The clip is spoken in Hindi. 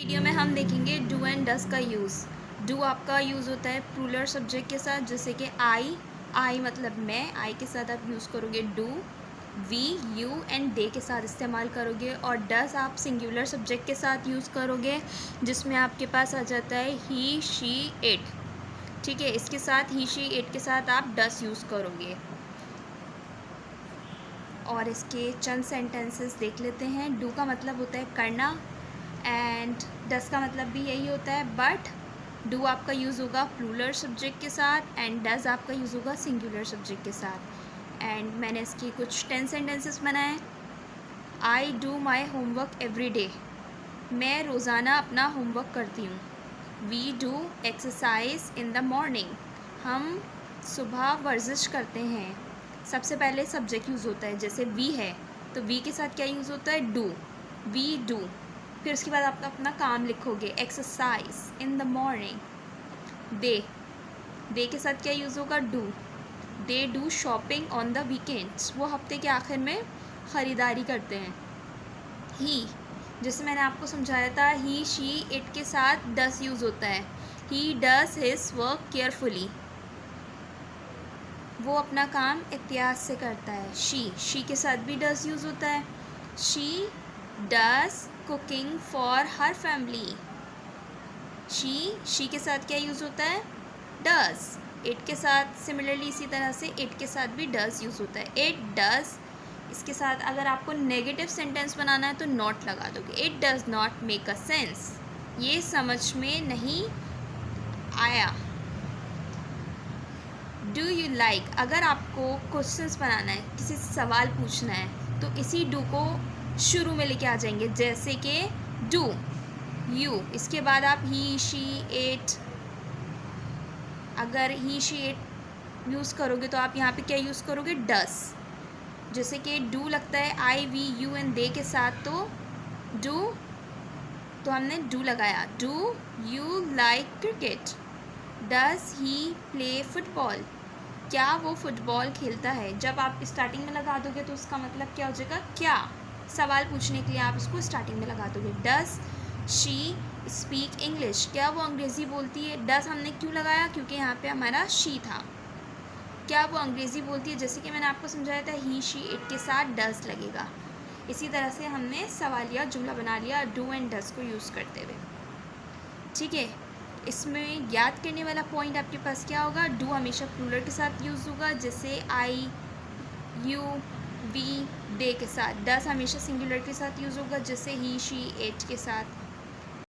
वीडियो में हम देखेंगे डू एंड डस का यूज़। डू आपका यूज़ होता है प्लूरल सब्जेक्ट के साथ, जैसे कि आई मतलब मैं, आई के साथ आप यूज़ करोगे do. We, you and they के साथ इस्तेमाल करोगे। और डस आप सिंगुलर सब्जेक्ट के साथ यूज़ करोगे, जिसमें आपके पास आ जाता है ही, शी, इट। ठीक है, इसके साथ ही, शी, इट के साथ आप डस यूज़ करोगे। और इसके चंद सेंटेंसेस देख लेते हैं। डू का मतलब होता है करना, एंड डस का मतलब भी यही होता है, बट डू आपका यूज़ होगा प्लूरल सब्जेक्ट के साथ एंड डस आपका यूज़ होगा सिंगुलर सब्जेक्ट के साथ। एंड मैंने इसकी कुछ 10 सेंटेंसेस बनाए। I do my homework every day, मैं रोज़ाना अपना होमवर्क करती हूँ। We do exercise in the morning, हम सुबह वर्जिश करते हैं। सबसे पहले सब्जेक्ट यूज़ होता है, जैसे वी है तो वी के साथ क्या यूज़ होता है, डू, वी डू। फिर उसके बाद आप अपना काम लिखोगे, एक्सरसाइज इन द मॉर्निंग। दे के साथ क्या यूज़ होगा, do, they do shopping on the weekends, वो हफ्ते के आखिर में ख़रीदारी करते हैं। ही, जैसे मैंने आपको समझाया था, ही, शी, इट के साथ डस यूज़ होता है। ही डस हिज वर्क केयरफुली, वो अपना काम एहतियात से करता है। शी के साथ भी डस यूज़ होता है। She does cooking for her family, she के साथ क्या यूज़ होता है, डस। इट के साथ सिमिलरली इसी तरह से इट के साथ भी डस यूज़ होता है, इट डस। इसके साथ अगर आपको नेगेटिव सेंटेंस बनाना है तो नॉट लगा दोगे, it does not make a sense, ये समझ में नहीं आया। डू यू लाइक, अगर आपको क्वेश्चंस बनाना है, किसी से सवाल पूछना है, तो इसी डू को शुरू में लेके आ जाएंगे, जैसे कि डू यू, इसके बाद आप ही, शी, इट। अगर ही, शी, इट यूज़ करोगे तो आप यहाँ पे क्या यूज़ करोगे, डस। जैसे कि डू लगता है आई, वी, यू एंड दे के साथ, तो डू, तो हमने डू लगाया। Do you like cricket, does he play football, क्या वो फुटबॉल खेलता है। जब आप स्टार्टिंग में लगा दोगे तो उसका मतलब क्या हो जाएगा, क्या, सवाल पूछने के लिए आप उसको स्टार्टिंग में लगा दोगे। डज शी स्पीक इंग्लिश, क्या वो अंग्रेज़ी बोलती है। डज हमने क्यों लगाया, क्योंकि यहाँ पे हमारा शी था। क्या वो अंग्रेज़ी बोलती है, जैसे कि मैंने आपको समझाया था, ही, शी, इट के साथ डज लगेगा। इसी तरह से हमने सवालिया जुमला बना लिया डू एंड डज को यूज़ करते हुए। ठीक है, इसमें याद करने वाला पॉइंट आपके पास क्या होगा, डू हमेशा प्लूरल के साथ यूज़ होगा, जैसे आई, यू, वी, दे के साथ। डस हमेशा सिंगुलर के साथ यूज़ होगा, जैसे ही, शी, इट के साथ।